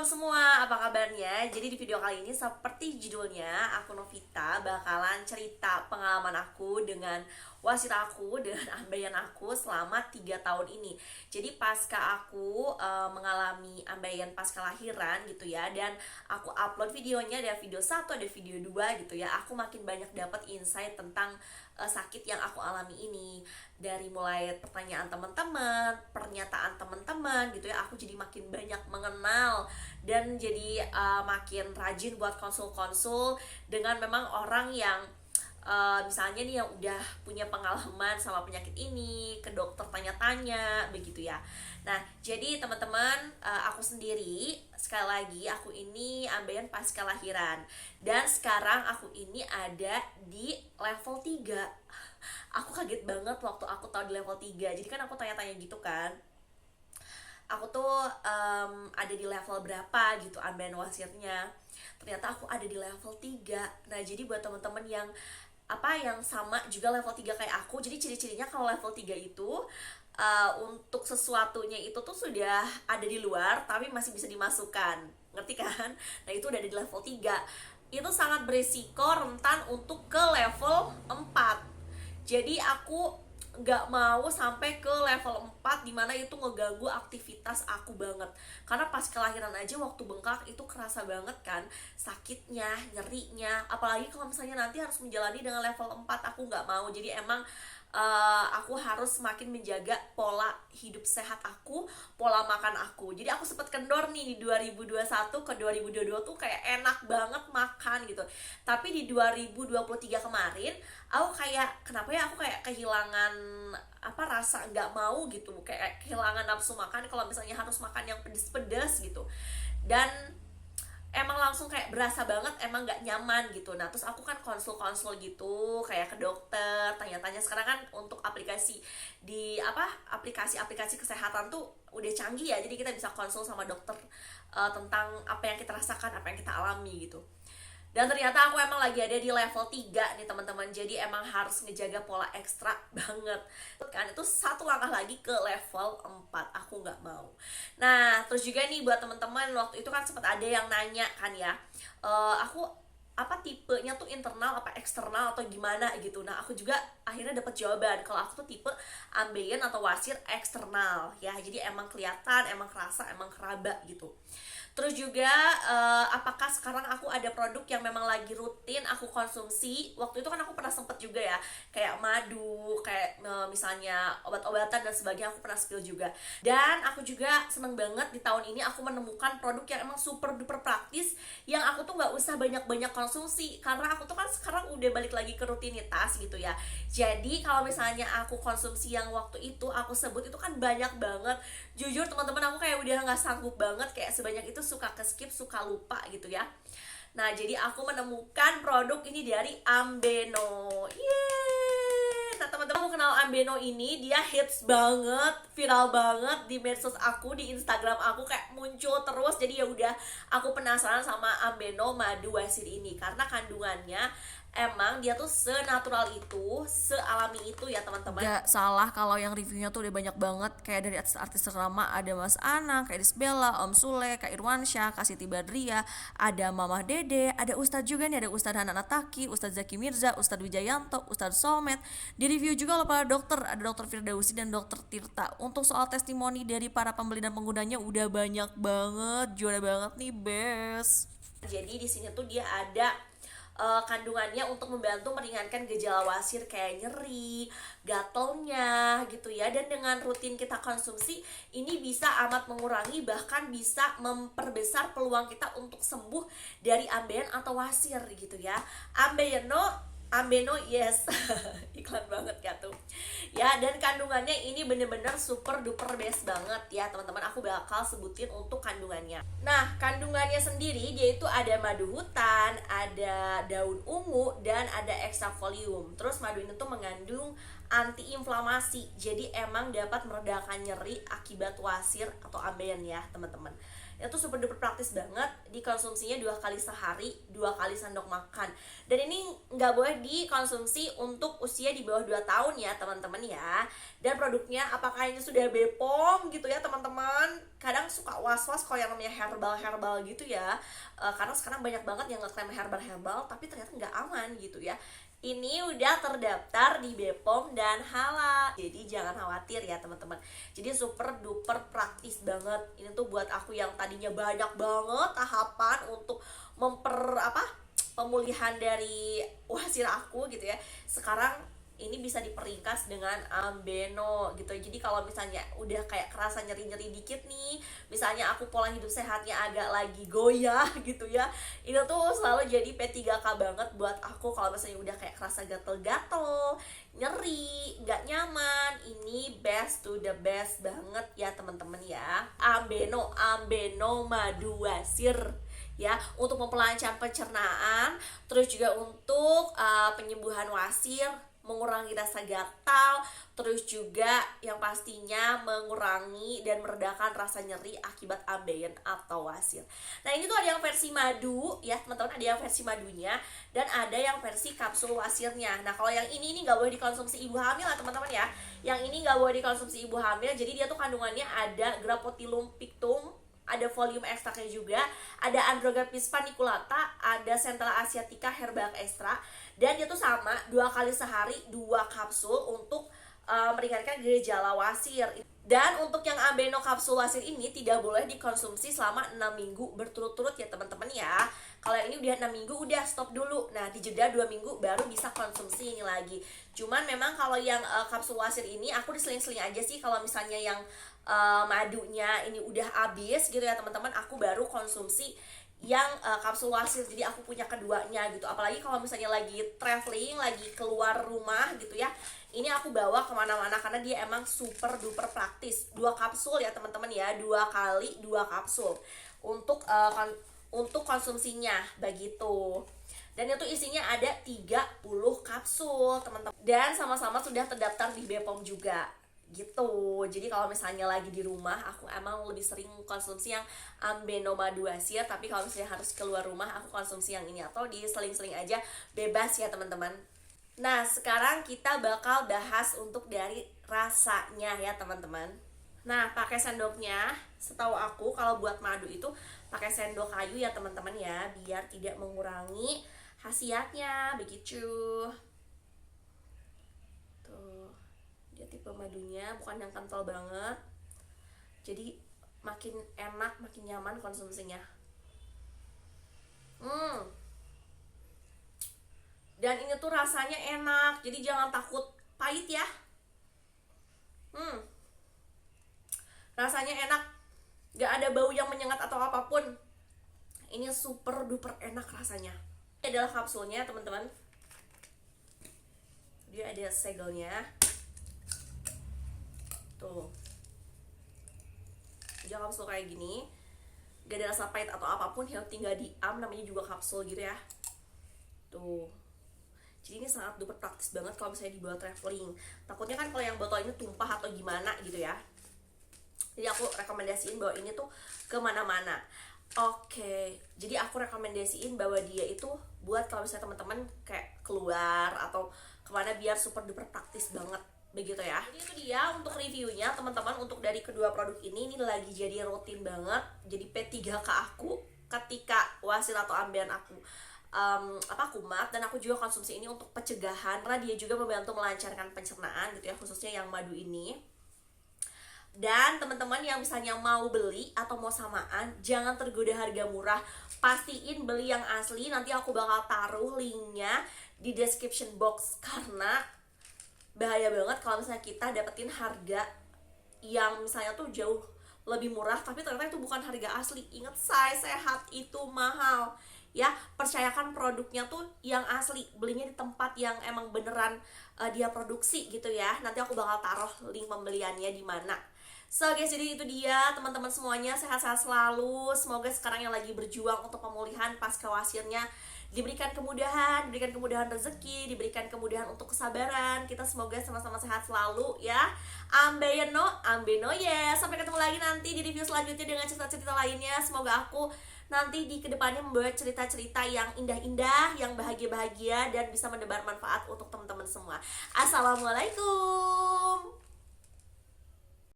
teman-teman semua, apa kabarnya? Jadi di video kali ini seperti judulnya, aku Novita bakalan cerita pengalaman aku dengan wasit aku, dengan ambeien aku selama 3 tahun ini. Jadi pasca aku mengalami ambeien pasca lahiran gitu ya, dan aku upload videonya, ada video 1, ada video 2 gitu ya. Aku makin banyak dapat insight tentang sakit yang aku alami ini. Dari mulai pertanyaan teman-teman, pernyataan teman-teman gitu ya, aku jadi makin banyak mengenal dan jadi makin rajin buat konsul-konsul dengan memang orang yang misalnya nih yang udah punya pengalaman sama penyakit ini, ke dokter tanya-tanya begitu ya. Nah, jadi teman-teman, aku sendiri sekali lagi aku ini ambeien pasca lahiran, dan sekarang aku ini ada di level 3. Aku kaget banget waktu aku tahu di level 3. Jadi kan aku tanya-tanya gitu kan, aku tuh ada di level berapa gitu ambeien wasirnya. Ternyata aku ada di level 3. Nah, jadi buat teman-teman yang yang sama juga level 3 kayak aku, jadi ciri-cirinya kalau level 3 itu untuk sesuatunya itu tuh sudah ada di luar tapi masih bisa dimasukkan, ngerti kan? Nah, itu udah ada di level 3. Itu sangat beresiko rentan untuk ke level 4. Jadi aku nggak mau sampai ke level 4 dimana itu ngeganggu aktivitas aku banget. Karena pas kelahiran aja waktu bengkak itu kerasa banget kan sakitnya, nyerinya. Apalagi kalau misalnya nanti harus menjalani dengan level 4, aku nggak mau. Jadi emang aku harus semakin menjaga pola hidup sehat aku, pola makan aku. Jadi aku sempet kendor nih di 2021 ke 2022 tuh kayak enak banget makan gitu. Tapi di 2023 kemarin aku kayak, kenapa ya, aku kayak kehilangan rasa nggak mau gitu, kayak kehilangan nafsu makan kalau misalnya harus makan yang pedes-pedes gitu. Dan emang langsung kayak berasa banget emang nggak nyaman gitu. Nah, terus aku kan konsul-konsul gitu kayak ke dokter, tanya-tanya. Sekarang kan untuk aplikasi di aplikasi-aplikasi kesehatan tuh udah canggih ya, jadi kita bisa konsul sama dokter tentang apa yang kita rasakan, apa yang kita alami gitu. Dan ternyata aku emang lagi ada di level 3 nih teman-teman. Jadi emang harus ngejaga pola ekstra banget. Kan itu satu langkah lagi ke level 4. Aku nggak mau. Nah, terus juga nih buat teman-teman, waktu itu kan sempat ada yang nanya kan ya, aku tipenya tuh internal apa eksternal atau gimana gitu. Nah, aku juga akhirnya dapat jawaban kalau aku tuh tipe ambeien atau wasir eksternal ya. Jadi emang kelihatan, emang kerasa, emang keraba gitu. Terus juga apakah sekarang aku ada produk yang memang lagi rutin aku konsumsi. Waktu itu kan aku pernah sempet juga ya, kayak madu, kayak misalnya obat-obatan dan sebagainya, aku pernah spill juga. Dan aku juga seneng banget di tahun ini aku menemukan produk yang emang super duper praktis, yang aku tuh gak usah banyak-banyak konsumsi, karena aku tuh kan sekarang udah balik lagi ke rutinitas gitu ya. Jadi kalau misalnya aku konsumsi yang waktu itu aku sebut itu kan banyak banget, jujur teman-teman, aku kayak udah gak sanggup banget, kayak sebanyak itu suka ke skip, suka lupa gitu ya. Nah, jadi aku menemukan produk ini dari Ambeno. Yeay! Nah, teman-teman, aku kenal Ambeno ini, dia hits banget, viral banget di medsos aku, di Instagram aku kayak muncul terus. Jadi ya udah, aku penasaran sama Ambeno madu wasir ini karena kandungannya emang dia tuh senatural itu, sealami itu ya teman-teman. Gak salah kalau yang reviewnya tuh udah banyak banget, kayak dari artis-artis ternama, ada Mas Anang, Kak Iris Bella, Om Sule, Kak Irwansyah, Kak Siti Badriah, ada Mamah Dede, ada Ustadz juga nih, ada Ustadz Hanan Ataki, Ustadz Zaki Mirza, Ustadz Wijayanto, Ustadz Somet. Di review juga oleh para dokter, ada Dokter Firdausi dan Dokter Tirta. Untuk soal testimoni dari para pembeli dan penggunanya udah banyak banget, juara banget nih, best. Jadi di sini tuh dia ada kandungannya untuk membantu meringankan gejala wasir kayak nyeri, gatelnya gitu ya. Dan dengan rutin kita konsumsi, ini bisa amat mengurangi, bahkan bisa memperbesar peluang kita untuk sembuh dari ambeien atau wasir gitu ya. Ambeno yes. Iklan banget ya tuh ya. Dan kandungannya ini bener-bener super duper best banget ya teman-teman. Aku bakal sebutin untuk kandungannya. Nah, kandungannya sendiri dia itu ada madu hutan, ada daun ungu, dan ada extra folium. Terus madu ini tuh mengandung anti-inflamasi. Jadi emang dapat meredakan nyeri akibat wasir atau ambeien ya teman-teman. Itu super duper praktis banget, dikonsumsinya 2 kali sehari, 2 kali sendok makan. Dan ini nggak boleh dikonsumsi untuk usia di bawah 2 tahun ya teman-teman ya. Dan produknya apakah ini sudah BPOM gitu ya teman-teman. Kadang suka was-was kalau yang namanya herbal gitu ya. Karena sekarang banyak banget yang ngeklaim herbal tapi ternyata nggak aman gitu ya. Ini udah terdaftar di BPOM dan halal. Jadi jangan khawatir ya teman-teman. Jadi super duper praktis banget. Ini tuh buat aku yang tadinya banyak banget tahapan untuk pemulihan dari wasir aku gitu ya. Sekarang ini bisa diperingkas dengan Ambeno gitu. Jadi kalau misalnya udah kayak kerasa nyeri-nyeri dikit nih, misalnya aku pola hidup sehatnya agak lagi goyah gitu ya, itu tuh selalu jadi P3K banget buat aku. Kalau misalnya udah kayak kerasa gatel-gatel, nyeri, nggak nyaman, ini best to the best banget ya teman-teman ya. Ambeno madu wasir ya, untuk memperlancar pencernaan, terus juga untuk penyembuhan wasir, mengurangi rasa gatal, terus juga yang pastinya mengurangi dan meredakan rasa nyeri akibat ambeien atau wasir. Nah ini tuh ada yang versi madu ya teman-teman, ada yang versi madunya dan ada yang versi kapsul wasirnya. Nah kalau yang ini nggak boleh dikonsumsi ibu hamil lah teman-teman ya. Yang ini nggak boleh dikonsumsi ibu hamil, jadi dia tuh kandungannya ada Grapotilum pictum, ada folium ekstraknya juga, ada Andrographis paniculata, ada Centella asiatica herba extra, dan dia tuh sama 2 kali sehari 2 kapsul untuk meringankan gejala wasir. Dan untuk yang Ambeno kapsul wasir ini tidak boleh dikonsumsi selama 6 minggu berturut-turut ya teman-teman ya. Kalau yang ini udah 6 minggu udah stop dulu. Nah dijeda 2 minggu baru bisa konsumsi ini lagi. Cuman memang kalau yang kapsul wasir ini aku diseling-seling aja sih. Kalau misalnya yang madunya ini udah habis gitu ya teman-teman, aku baru konsumsi yang kapsul wasir. Jadi aku punya keduanya gitu. Apalagi kalau misalnya lagi traveling, lagi keluar rumah gitu ya, ini aku bawa kemana-mana karena dia emang super duper praktis. 2 kapsul ya teman-teman ya, 2 kali 2 kapsul untuk untuk konsumsinya begitu. Dan itu isinya ada 30 kapsul teman-teman, dan sama-sama sudah terdaftar di BPOM juga gitu. Jadi kalau misalnya lagi di rumah, aku emang lebih sering konsumsi yang Ambeno madu wasir, tapi kalau misalnya harus keluar rumah, aku konsumsi yang ini atau diseling-seling aja, bebas ya teman-teman. Nah sekarang kita bakal bahas untuk dari rasanya ya teman-teman. Nah pakai sendoknya, setahu aku kalau buat madu itu pakai sendok kayu ya teman-teman ya, biar tidak mengurangi khasiatnya begitu. Tuh, dia tipe madunya bukan yang kental banget, jadi makin enak, makin nyaman konsumsinya. Dan ini tuh rasanya enak, jadi jangan takut pahit ya. Rasanya enak, gak ada bau yang menyengat atau apapun. Ini super duper enak rasanya. Ini adalah kapsulnya teman-teman, dia ada segelnya tuh. Dia kapsul kayak gini, gak ada rasa pahit atau apapun, yang tinggal diam, namanya juga kapsul gitu ya tuh. Jadi ini sangat duper praktis banget kalau misalnya dibawa traveling. Takutnya kan kalau yang botol ini tumpah atau gimana gitu ya. Jadi aku rekomendasiin bawa ini tuh kemana-mana. Oke, jadi aku rekomendasiin bawa dia itu buat kalau misalnya teman-teman kayak keluar atau kemana, biar super duper praktis banget begitu ya. Jadi itu dia untuk reviewnya teman-teman. Untuk dari kedua produk ini lagi jadi rutin banget, jadi P3K aku ketika wasir atau ambeien aku kumat. Dan aku juga konsumsi ini untuk pencegahan karena dia juga membantu melancarkan pencernaan gitu ya, khususnya yang madu ini. Dan teman-teman yang misalnya mau beli atau mau samaan, jangan tergoda harga murah, pastiin beli yang asli. Nanti aku bakal taruh linknya di description box, karena bahaya banget kalau misalnya kita dapetin harga yang misalnya tuh jauh lebih murah tapi ternyata itu bukan harga asli. Ingat, say, sehat itu mahal ya. Percayakan produknya tuh yang asli, belinya di tempat yang emang beneran dia produksi gitu ya. Nanti aku bakal taruh link pembeliannya di mana. So guys, jadi itu dia teman-teman semuanya, sehat-sehat selalu. Semoga sekarang yang lagi berjuang untuk pemulihan pasca wasirnya diberikan kemudahan rezeki, diberikan kemudahan untuk kesabaran. Kita semoga sama-sama sehat selalu ya. Ambeyeno, ambeno ya. Sampai ketemu lagi nanti di review selanjutnya dengan cerita-cerita lainnya. Semoga aku nanti di kedepannya membawa cerita-cerita yang indah-indah, yang bahagia-bahagia, dan bisa menebar manfaat untuk teman-teman semua. Assalamualaikum.